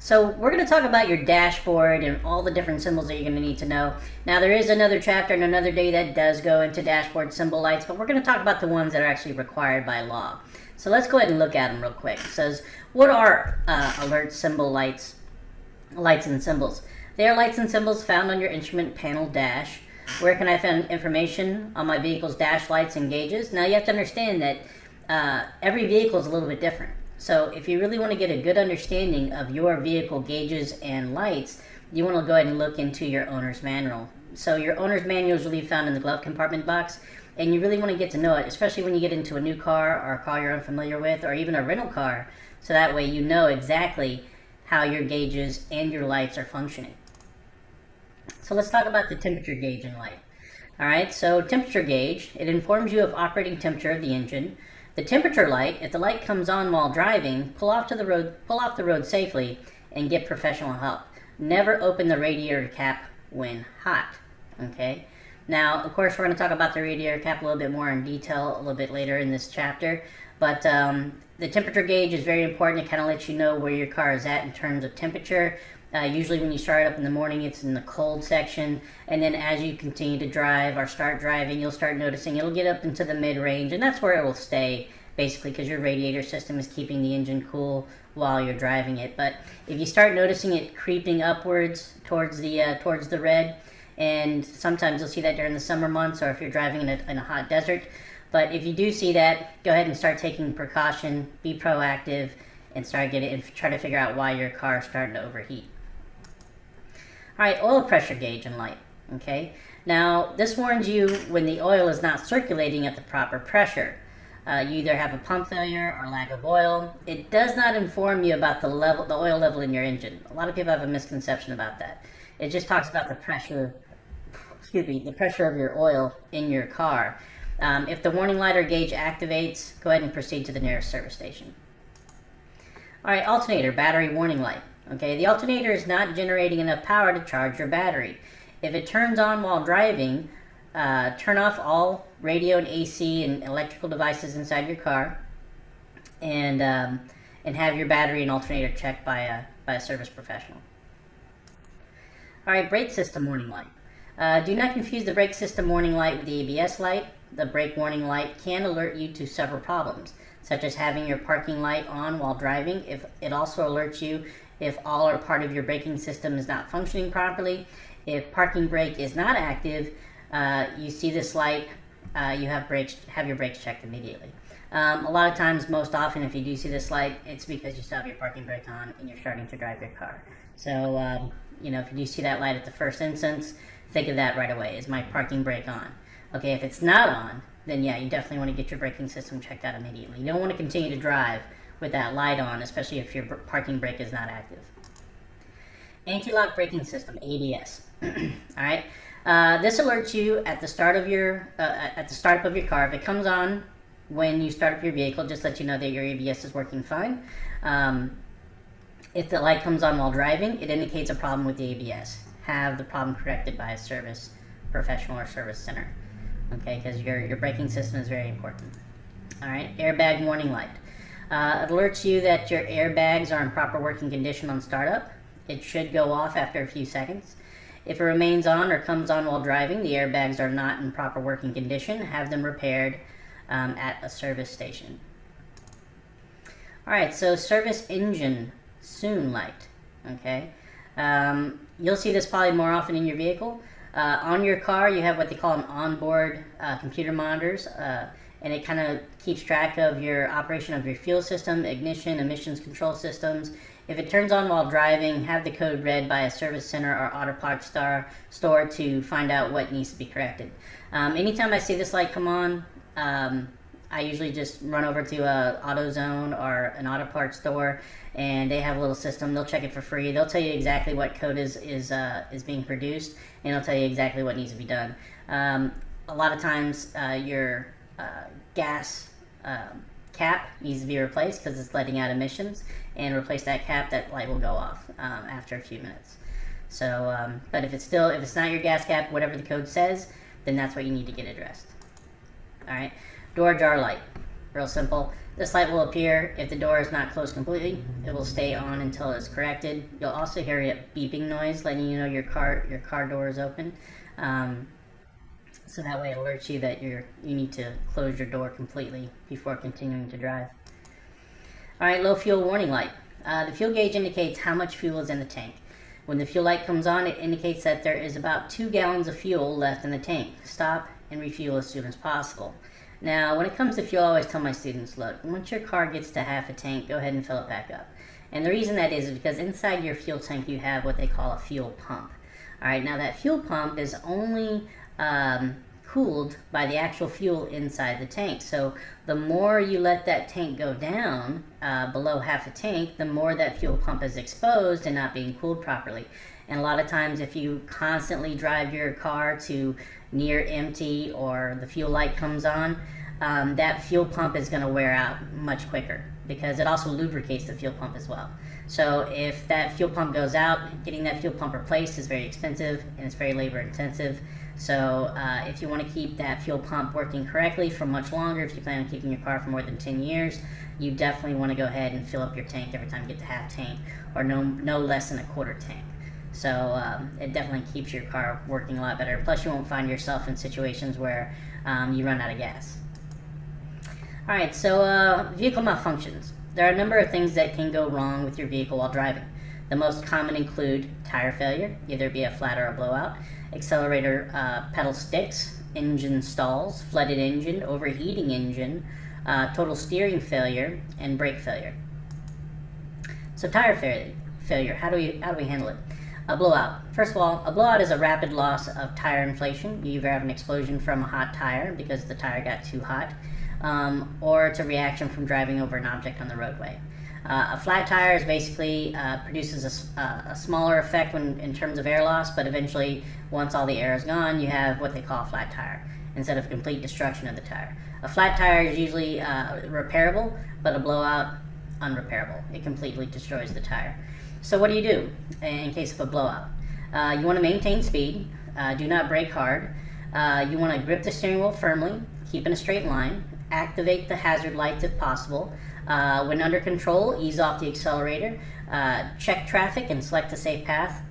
So we're going to talk about your dashboard and all the different symbols that you're going to need to know. Now there is another chapter and another day that does go into dashboard symbol lights, but we're going to talk about the ones that are actually required by law. So let's go ahead and look at them real quick. It says, what are alert symbol lights and symbols? They are lights and symbols found on your instrument panel dash. Where can I find information on my vehicle's dash lights and gauges? Now you have to understand that every vehicle is a little bit different. So if you really want to get a good understanding of your vehicle gauges and lights, you want to go ahead and look into your owner's manual. So your owner's manual is really found in the glove compartment box, and you really want to get to know it, especially when you get into a new car or a car you're unfamiliar with, or even a rental car, so that way you know exactly how your gauges and your lights are functioning. So let's talk about the temperature gauge and light. Alright, so temperature gauge, it informs you of operating temperature of the engine. The temperature light, if the light comes on while driving, pull off the road safely and get professional help. Never open the radiator cap when hot. Okay. Now, of course, we're going to talk about the radiator cap a little bit more in detail a little bit later in this chapter. But the temperature gauge is very important. It kind of lets you know where your car is at in terms of temperature. Usually when you start up in the morning, it's in the cold section, and then as you continue to drive or start driving, you'll start noticing it'll get up into the mid-range, and that's where it will stay, basically, because your radiator system is keeping the engine cool while you're driving it. But if you start noticing it creeping upwards towards the red, and sometimes you'll see that during the summer months, or if you're driving in a hot desert, but if you do see that, go ahead and start taking precaution, be proactive, and try to figure out why your car is starting to overheat. Alright, oil pressure gauge and light. Okay, now this warns you when the oil is not circulating at the proper pressure. You either have a pump failure or lack of oil. It does not inform you about the oil level in your engine. A lot of people have a misconception about that. It just talks about the pressure of your oil in your car. If the warning light or gauge activates, go ahead and proceed to the nearest service station. Alright, alternator, battery warning light. Okay, the alternator is not generating enough power to charge your battery. If it turns on while driving, turn off all radio and AC and electrical devices inside your car, and have your battery and alternator checked by a service professional. Alright, brake system warning light. Do not confuse the brake system warning light with the ABS light. The brake warning light can alert you to several problems, such as having your parking light on while driving. If it also alerts you if all or part of your braking system is not functioning properly. If parking brake is not active, you see this light, you have your brakes checked immediately. A lot of times, most often, if you do see this light, it's because you still have your parking brake on and you're starting to drive your car. So, if you do see that light at the first instance, think of that right away. Is my parking brake on? Okay, if it's not on, then yeah, you definitely want to get your braking system checked out immediately. You don't want to continue to drive with that light on, especially if your parking brake is not active. Anti-lock braking system, ABS. Alright, this alerts you at the start of at the startup of your car. If it comes on when you start up your vehicle, just let you know that your ABS is working fine. If the light comes on while driving, it indicates a problem with the ABS. Have the problem corrected by a service professional or service center. Okay, because your braking system is very important. Alright, airbag warning light. It alerts you that your airbags are in proper working condition on startup. It should go off after a few seconds. If it remains on or comes on while driving, the airbags are not in proper working condition. Have them repaired at a service station. Alright, so service engine soon light. Okay, you'll see this probably more often in your vehicle. On your car, you have what they call an onboard computer monitors. And it kind of keeps track of your operation of your fuel system, ignition, emissions control systems. If it turns on while driving, have the code read by a service center or auto parts store to find out what needs to be corrected. Anytime I see this light come on, I usually just run over to a AutoZone or an auto parts store, and they have a little system. They'll check it for free. They'll tell you exactly what code is being produced, and they'll tell you exactly what needs to be done. A lot of times, your gas cap needs to be replaced because it's letting out emissions, and replace that cap. That light will go off after a few minutes. So, but if it's not your gas cap, whatever the code says, then that's what you need to get addressed. All right, door jar light, real simple. This light will appear if the door is not closed completely. It will stay on until it's corrected. You'll also hear a beeping noise letting you know your car door is open. So that way it alerts you that you need to close your door completely before continuing to drive. Alright, low fuel warning light. The fuel gauge indicates how much fuel is in the tank. When the fuel light comes on, it indicates that there is about 2 gallons of fuel left in the tank. Stop and refuel as soon as possible. Now, when it comes to fuel, I always tell my students, look, once your car gets to half a tank, go ahead and fill it back up. And the reason that is because inside your fuel tank you have what they call a fuel pump. Alright, now that fuel pump is only cooled by the actual fuel inside the tank. So the more you let that tank go down below half a tank, the more that fuel pump is exposed and not being cooled properly. And a lot of times if you constantly drive your car to near empty or the fuel light comes on, that fuel pump is going to wear out much quicker because it also lubricates the fuel pump as well. So if that fuel pump goes out, getting that fuel pump replaced is very expensive and it's very labor intensive. So if you want to keep that fuel pump working correctly for much longer, if you plan on keeping your car for more than 10 years, you definitely want to go ahead and fill up your tank every time you get to half tank or no less than a quarter tank. So it definitely keeps your car working a lot better. Plus you won't find yourself in situations where you run out of gas. Alright, so vehicle malfunctions. There are a number of things that can go wrong with your vehicle while driving. The most common include tire failure, either be a flat or a blowout, accelerator pedal sticks, engine stalls, flooded engine, overheating engine, total steering failure, and brake failure. So tire failure, how do we handle it? A blowout. First of all, a blowout is a rapid loss of tire inflation. You either have an explosion from a hot tire because the tire got too hot, or it's a reaction from driving over an object on the roadway. A flat tire is basically produces a smaller effect in terms of air loss, but eventually, once all the air is gone, you have what they call a flat tire instead of complete destruction of the tire. A flat tire is usually repairable, but a blowout, unrepairable. It completely destroys the tire. So what do you do in case of a blowout? You want to maintain speed, do not brake hard, you want to grip the steering wheel firmly, keep in a straight line, activate the hazard lights if possible. When under control, ease off the accelerator, check traffic and select a safe path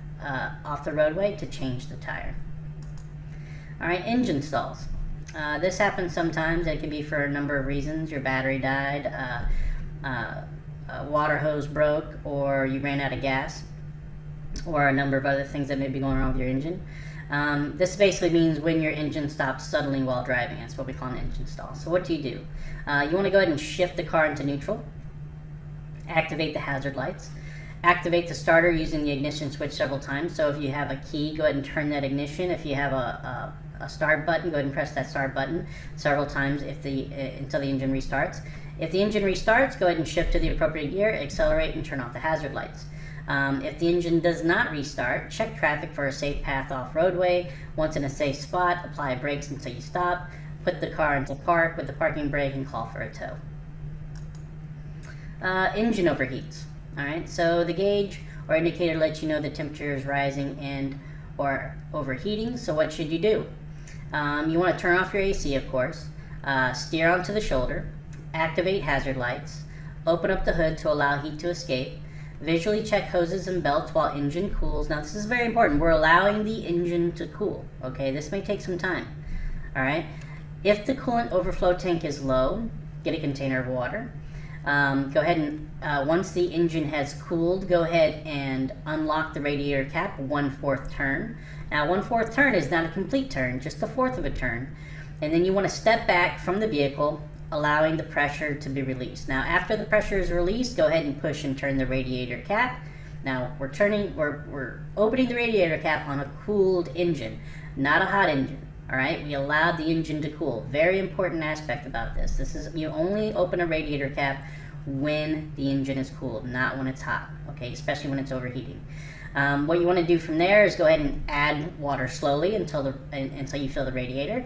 off the roadway to change the tire. Alright, engine stalls. This happens sometimes. It can be for a number of reasons. Your battery died, a water hose broke, or you ran out of gas, or a number of other things that may be going on with your engine. This basically means when your engine stops suddenly while driving. That's what we call an engine stall. So what do? You want to go ahead and shift the car into neutral, activate the hazard lights, activate the starter using the ignition switch several times. So if you have a key, go ahead and turn that ignition. If you have a start button, go ahead and press that start button several times until the engine restarts. If the engine restarts, go ahead and shift to the appropriate gear, accelerate, and turn off the hazard lights. If the engine does not restart, check traffic for a safe path off roadway. Once in a safe spot, apply brakes until you stop, put the car into park with the parking brake, and call for a tow. Engine overheats. Alright, so the gauge or indicator lets you know the temperature is rising and or overheating. So what should you do? You want to turn off your AC, of course, steer onto the shoulder, activate hazard lights, open up the hood to allow heat to escape, visually check hoses and belts while engine cools. Now this is very important. We're allowing the engine to cool. Okay, this may take some time. Alright, if the coolant overflow tank is low, get a container of water. Go ahead and once the engine has cooled, go ahead and unlock the radiator cap 1/4 turn. Now 1/4 turn is not a complete turn, just a fourth of a turn. And then you want to step back from the vehicle, allowing the pressure to be released. Now after the pressure is released, go ahead and push and turn the radiator cap. Now we're opening the radiator cap on a cooled engine, not a hot engine. Alright, we allowed the engine to cool. Very important aspect about this. You only open a radiator cap when the engine is cooled, not when it's hot, okay, especially when it's overheating. What you want to do from there is go ahead and add water slowly until you fill the radiator.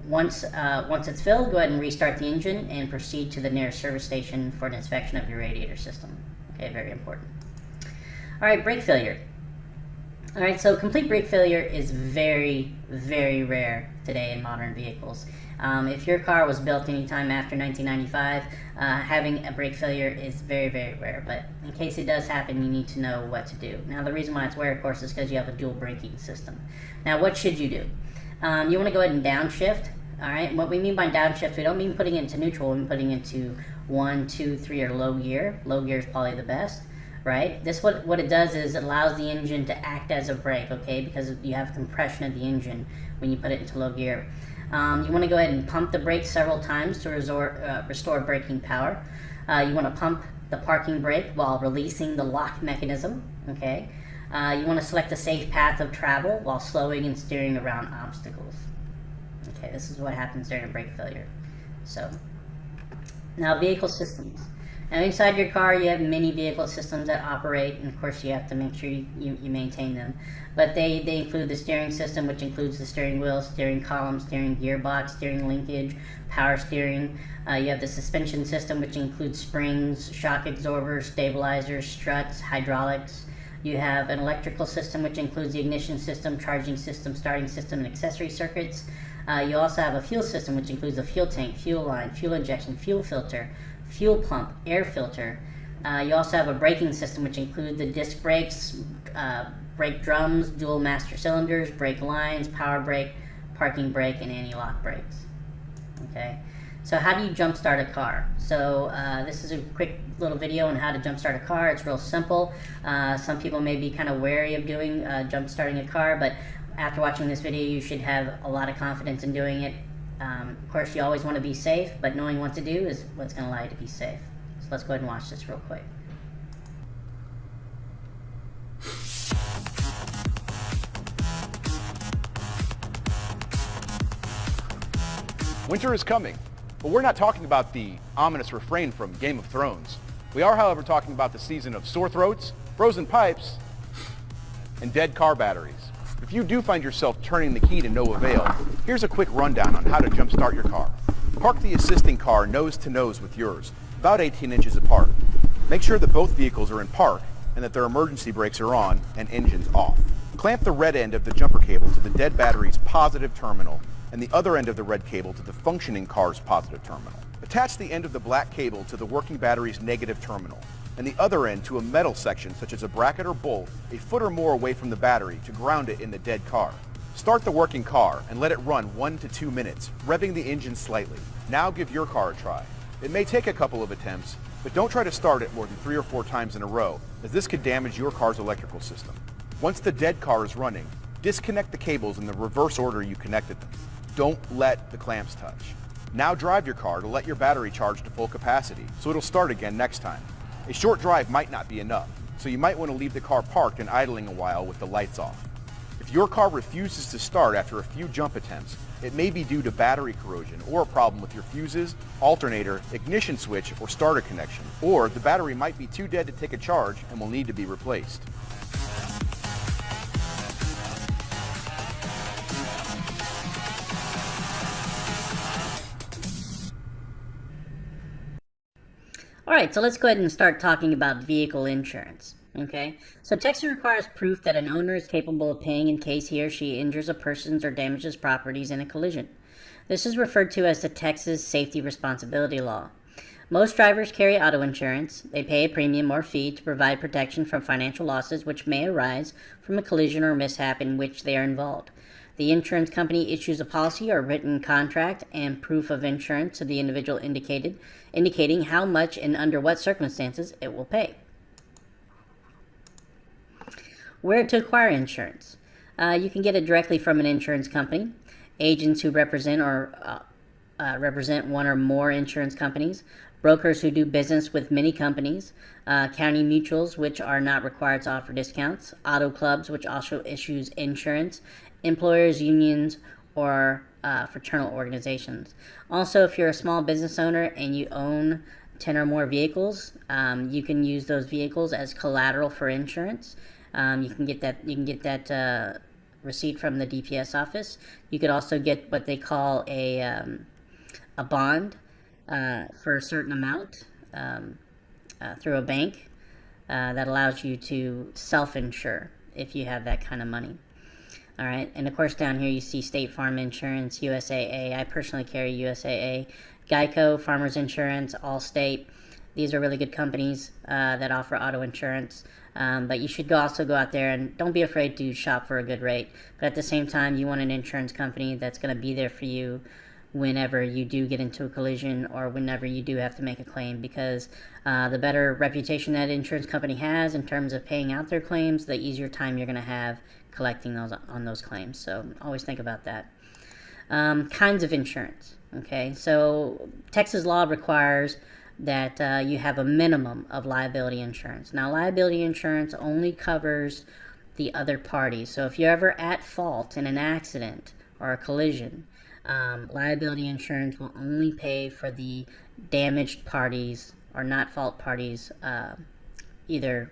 Once it's filled, go ahead and restart the engine and proceed to the nearest service station for an inspection of your radiator system. Okay, very important. Alright, brake failure. Alright, so complete brake failure is very, very rare today in modern vehicles. If your car was built anytime after 1995, having a brake failure is very, very rare. But in case it does happen, you need to know what to do. Now, the reason why it's rare, of course, is because you have a dual braking system. Now, what should you do? You want to go ahead and downshift. All right. What we mean by downshift, we don't mean putting it into neutral. We mean putting it into 1, 2, 3, or low gear. Low gear is probably the best. Right? This what it does is it allows the engine to act as a brake, okay? Because you have compression of the engine when you put it into low gear. You want to go ahead and pump the brakes several times to restore braking power. You want to pump the parking brake while releasing the lock mechanism, okay? You want to select a safe path of travel while slowing and steering around obstacles. Okay, this is what happens during a brake failure. So, now vehicle systems. Now inside your car you have many vehicle systems that operate, and of course you have to make sure you maintain them. But they include the steering system, which includes the steering wheel, steering column, steering gearbox, steering linkage, power steering. You have the suspension system, which includes springs, shock absorbers, stabilizers, struts, hydraulics. You have an electrical system, which includes the ignition system, charging system, starting system, and accessory circuits. You also have a fuel system, which includes a fuel tank, fuel line, fuel injection, fuel filter, fuel pump, air filter. You also have a braking system, which include the disc brakes, brake drums, dual master cylinders, brake lines, power brake, parking brake, and anti-lock brakes. Okay, so how do you jump start a car? So this is a quick little video on how to jump start a car. It's real simple. Some people may be kind of wary of doing jump starting a car, but after watching this video you should have a lot of confidence in doing it. Of course, you always want to be safe, but knowing what to do is what's going to allow you to be safe. So let's go ahead and watch this real quick. Winter is coming, but we're not talking about the ominous refrain from Game of Thrones. We are, however, talking about the season of sore throats, frozen pipes, and dead car batteries. If you do find yourself turning the key to no avail, here's a quick rundown on how to jumpstart your car. Park the assisting car nose to nose with yours, about 18 inches apart. Make sure that both vehicles are in park and that their emergency brakes are on and engines off. Clamp the red end of the jumper cable to the dead battery's positive terminal and the other end of the red cable to the functioning car's positive terminal. Attach the end of the black cable to the working battery's negative terminal and the other end to a metal section such as a bracket or bolt a foot or more away from the battery to ground it in the dead car. Start the working car and let it run 1 to 2 minutes, revving the engine slightly. Now give your car a try. It may take a couple of attempts, but don't try to start it more than 3 or 4 times in a row, as this could damage your car's electrical system. Once the dead car is running, disconnect the cables in the reverse order you connected them. Don't let the clamps touch. Now drive your car to let your battery charge to full capacity, so it'll start again next time. A short drive might not be enough, so you might want to leave the car parked and idling a while with the lights off. If your car refuses to start after a few jump attempts, it may be due to battery corrosion or a problem with your fuses, alternator, ignition switch, or starter connection, or the battery might be too dead to take a charge and will need to be replaced. Alright, so let's go ahead and start talking about vehicle insurance. Okay, so Texas requires proof that an owner is capable of paying in case he or she injures a person or damages properties in a collision. This is referred to as the Texas Safety Responsibility Law. Most drivers carry auto insurance. They pay a premium or fee to provide protection from financial losses which may arise from a collision or mishap in which they are involved. The insurance company issues a policy or written contract and proof of insurance to the individual indicating how much and under what circumstances it will pay. Where to acquire insurance? You can get it directly from an insurance company, agents who represent one or more insurance companies, brokers who do business with many companies, county mutuals which are not required to offer discounts, auto clubs which also issues insurance, employers, unions, or fraternal organizations. Also, if you're a small business owner and you own 10 or more vehicles, you can use those vehicles as collateral for insurance. You can get that receipt from the DPS office. You could also get what they call a bond for a certain amount through a bank that allows you to self-insure if you have that kind of money. All right, and of course down here you see State Farm Insurance, USAA. I personally carry USAA, Geico, Farmers Insurance, Allstate. These are really good companies that offer auto insurance. But you should also go out there and don't be afraid to shop for a good rate. But at the same time, you want an insurance company that's going to be there for you whenever you do get into a collision or whenever you do have to make a claim, because the better reputation that insurance company has in terms of paying out their claims, the easier time you're going to have collecting those on those claims. So always think about that. Kinds of insurance. Okay, so Texas law requires that you have a minimum of liability insurance. Now, liability insurance only covers the other party. So if you're ever at fault in an accident or a collision, liability insurance will only pay for the damaged parties or not fault parties, either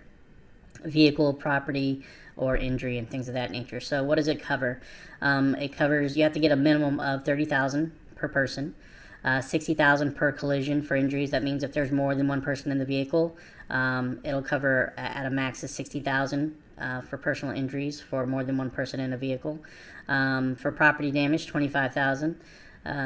vehicle, property, or injury and things of that nature. So what does it cover? It covers, you have to get a minimum of $30,000 per person. 60,000 per collision for injuries. That means if there's more than one person in the vehicle, it'll cover at a max of 60,000 for personal injuries for more than one person in a vehicle. For property damage, 25,000.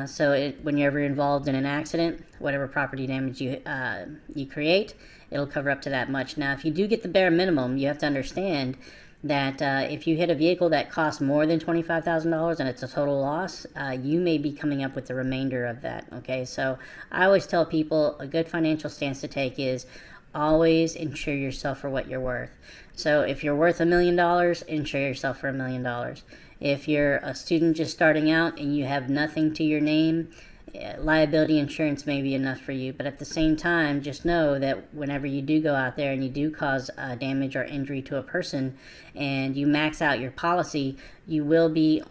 So when you're ever involved in an accident, whatever property damage you create, it'll cover up to that much. Now, if you do get the bare minimum, you have to understand that if you hit a vehicle that costs more than $25,000 and it's a total loss, you may be coming up with the remainder of that. Okay, so I always tell people a good financial stance to take is always insure yourself for what you're worth. So if you're worth $1 million, insure yourself for $1 million. If you're a student just starting out and you have nothing to your name, liability insurance may be enough for you, but at the same time, just know that whenever you do go out there and you do cause damage or injury to a person and you max out your policy, you will be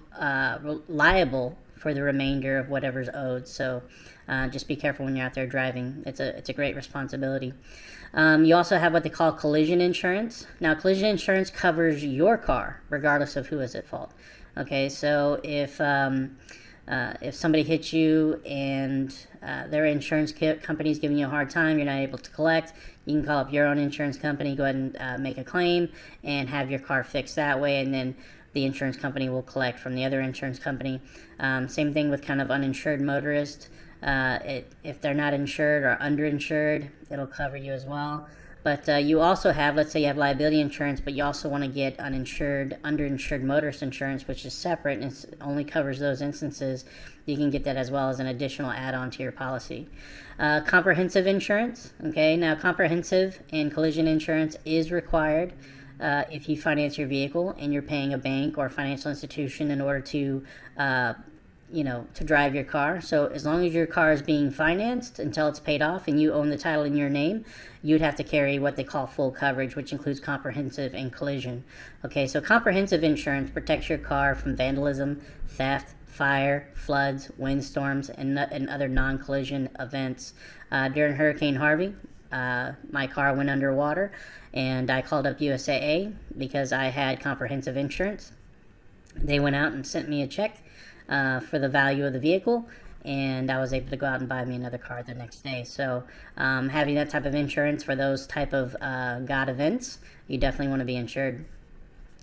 liable for the remainder of whatever's owed. So just be careful when you're out there driving. It's a great responsibility. You also have what they call collision insurance. Now, collision insurance covers your car regardless of who is at fault. Okay, so if somebody hits you and their insurance company is giving you a hard time, you're not able to collect, you can call up your own insurance company, go ahead and make a claim and have your car fixed that way, and then the insurance company will collect from the other insurance company. Same thing with kind of uninsured motorists. If they're not insured or underinsured, it'll cover you as well. But you also have, let's say you have liability insurance, but you also want to get underinsured motorist insurance, which is separate and it only covers those instances. You can get that as well as an additional add-on to your policy. Comprehensive insurance. Okay, now comprehensive and collision insurance is required if you finance your vehicle and you're paying a bank or financial institution in order to to drive your car. So as long as your car is being financed until it's paid off and you own the title in your name, you'd have to carry what they call full coverage, which includes comprehensive and collision. Okay, so comprehensive insurance protects your car from vandalism, theft, fire, floods, windstorms, and other non-collision events. During Hurricane Harvey, my car went underwater, and I called up USAA because I had comprehensive insurance. They went out and sent me a check for the value of the vehicle, and I was able to go out and buy me another car the next day. So having that type of insurance for those type of God events, you definitely want to be insured.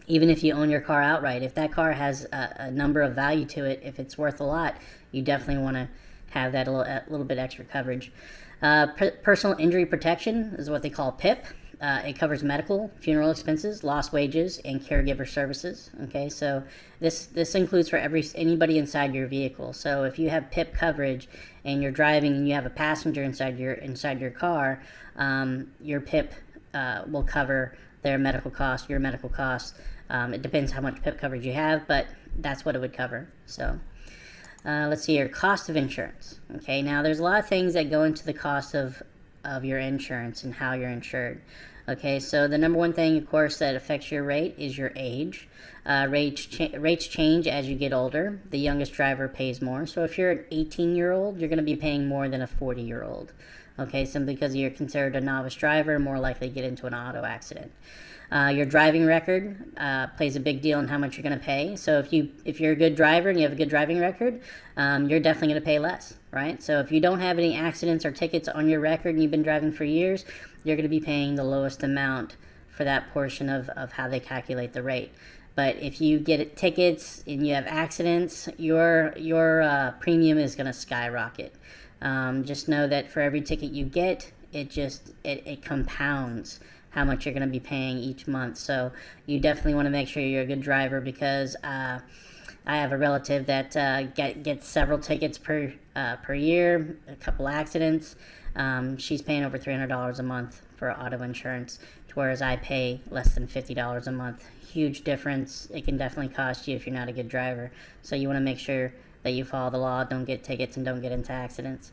Even if you own your car outright, if that car has a number of value to it, if it's worth a lot, you definitely want to have that a little bit extra coverage. Personal injury protection is what they call PIP. It covers medical, funeral expenses, lost wages, and caregiver services. Okay, so this includes for anybody inside your vehicle. So if you have PIP coverage and you're driving and you have a passenger inside your car, your PIP will cover their medical costs, your medical costs. It depends how much PIP coverage you have, but that's what it would cover. So let's see here, cost of insurance. Okay, now there's a lot of things that go into the cost of your insurance and how you're insured. Okay, so the number one thing, of course, that affects your rate is your age. Rates change as you get older. The youngest driver pays more. So if you're an 18-year-old, you're going to be paying more than a 40-year-old. Okay, simply because you're considered a novice driver, more likely to get into an auto accident. Your driving record plays a big deal in how much you're going to pay. So if you're a good driver and you have a good driving record, you're definitely going to pay less, right? So if you don't have any accidents or tickets on your record and you've been driving for years, you're going to be paying the lowest amount for that portion of how they calculate the rate. But if you get tickets and you have accidents, your premium is going to skyrocket. Just know that for every ticket you get, it compounds how much you're going to be paying each month. So you definitely want to make sure you're a good driver, because I have a relative that gets several tickets per year, a couple accidents. She's paying over $300 a month for auto insurance, whereas I pay less than $50 a month. Huge difference. It can definitely cost you if you're not a good driver. So you want to make sure that you follow the law, don't get tickets, and don't get into accidents.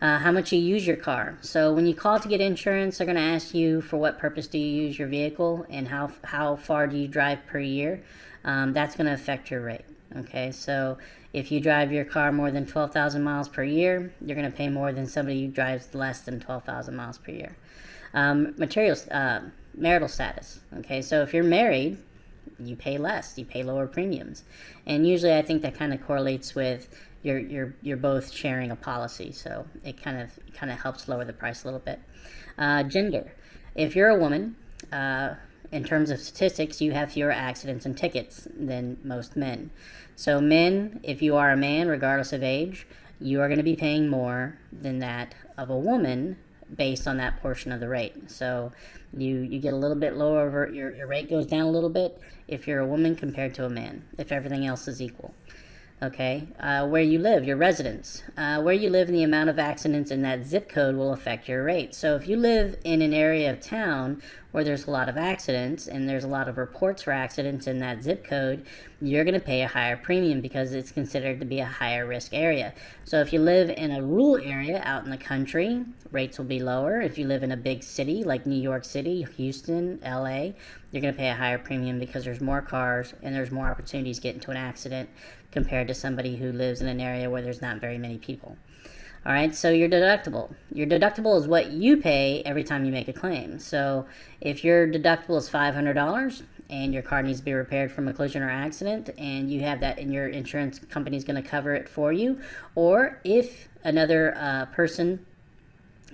How much you use your car. So when you call to get insurance, they're going to ask you for what purpose do you use your vehicle and how far do you drive per year. That's going to affect your rate. Okay, so if you drive your car more than 12,000 miles per year, you're going to pay more than somebody who drives less than 12,000 miles per year. Marital status. Okay, so if you're married, you pay less, you pay lower premiums, and usually I think that kind of correlates with you're both sharing a policy, so it kind of helps lower the price a little bit. Gender. If you're a woman, in terms of statistics, you have fewer accidents and tickets than most men. So men, if you are a man, regardless of age, you are going to be paying more than that of a woman based on that portion of the rate. So you get a little bit lower, your rate goes down a little bit if you're a woman compared to a man, if everything else is equal. Okay, where you live, your residence. Where you live and the amount of accidents in that zip code will affect your rate. So if you live in an area of town where there's a lot of accidents and there's a lot of reports for accidents in that zip code, you're going to pay a higher premium because it's considered to be a higher risk area. So if you live in a rural area out in the country, rates will be lower. If you live in a big city like New York City, Houston, LA, you're going to pay a higher premium because there's more cars and there's more opportunities to get into an accident compared to somebody who lives in an area where there's not very many people. All right, so your deductible. Your deductible is what you pay every time you make a claim. So if your deductible is $500 and your car needs to be repaired from a collision or accident, and you have that and your insurance company is going to cover it for you, or if another person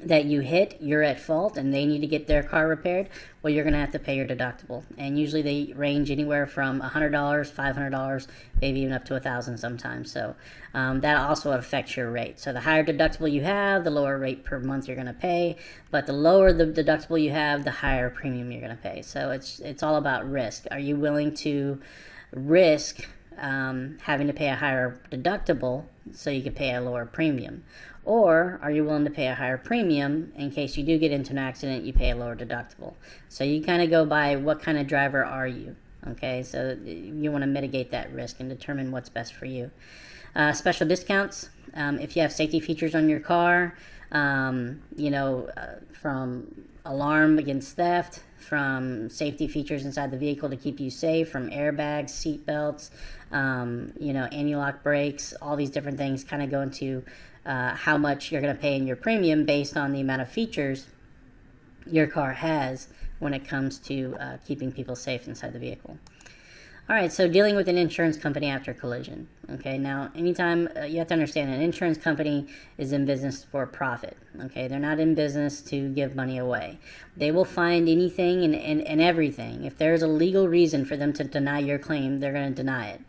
that you hit, you're at fault and they need to get their car repaired, well, you're going to have to pay your deductible. And usually they range anywhere from $100, $500, maybe even up to $1,000 sometimes. So that also affects your rate. So the higher deductible you have, the lower rate per month you're going to pay. But the lower the deductible you have, the higher premium you're going to pay. So it's all about risk. Are you willing to risk having to pay a higher deductible so you can pay a lower premium? Or are you willing to pay a higher premium in case you do get into an accident, you pay a lower deductible? So you kind of go by what kind of driver are you, okay? So you want to mitigate that risk and determine what's best for you. Special discounts, if you have safety features on your car, from alarm against theft, from safety features inside the vehicle to keep you safe, from airbags, seat belts, anti-lock brakes, all these different things kind of go into how much you're going to pay in your premium based on the amount of features your car has when it comes to keeping people safe inside the vehicle. All right, so dealing with an insurance company after collision. Okay, now anytime you have to understand an insurance company is in business for profit. Okay, they're not in business to give money away. They will find anything and everything. If there's a legal reason for them to deny your claim, they're going to deny it.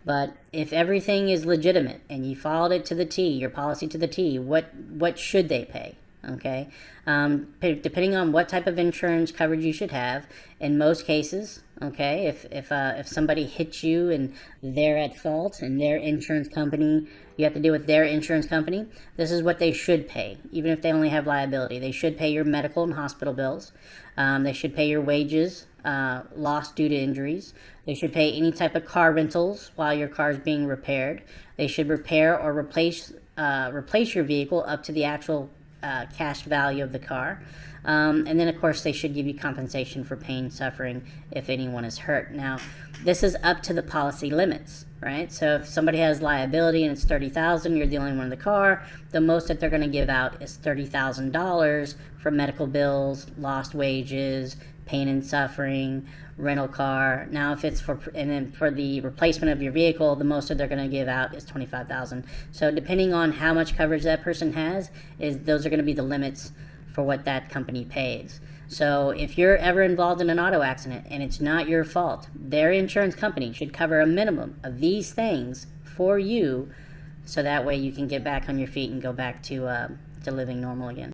But if everything is legitimate and you followed it to the T, your policy to the T, what should they pay? Okay, depending on what type of insurance coverage you should have. In most cases, okay, if somebody hits you and they're at fault and their insurance company, you have to deal with their insurance company. This is what they should pay, even if they only have liability. They should pay your medical and hospital bills. They should pay your wages lost due to injuries. They should pay any type of car rentals while your car is being repaired. They should repair or replace your vehicle up to the actual cash value of the car. And then, of course, they should give you compensation for pain, suffering, if anyone is hurt. Now, this is up to the policy limits, right? So if somebody has liability and it's $30,000, you're the only one in the car, the most that they're going to give out is $30,000 for medical bills, lost wages, pain and suffering, rental car. Now, if it's for the replacement of your vehicle, the most that they're going to give out is $25,000. So depending on how much coverage that person has, those are going to be the limits for what that company pays. So if you're ever involved in an auto accident and it's not your fault, their insurance company should cover a minimum of these things for you, so that way you can get back on your feet and go back to living normal again.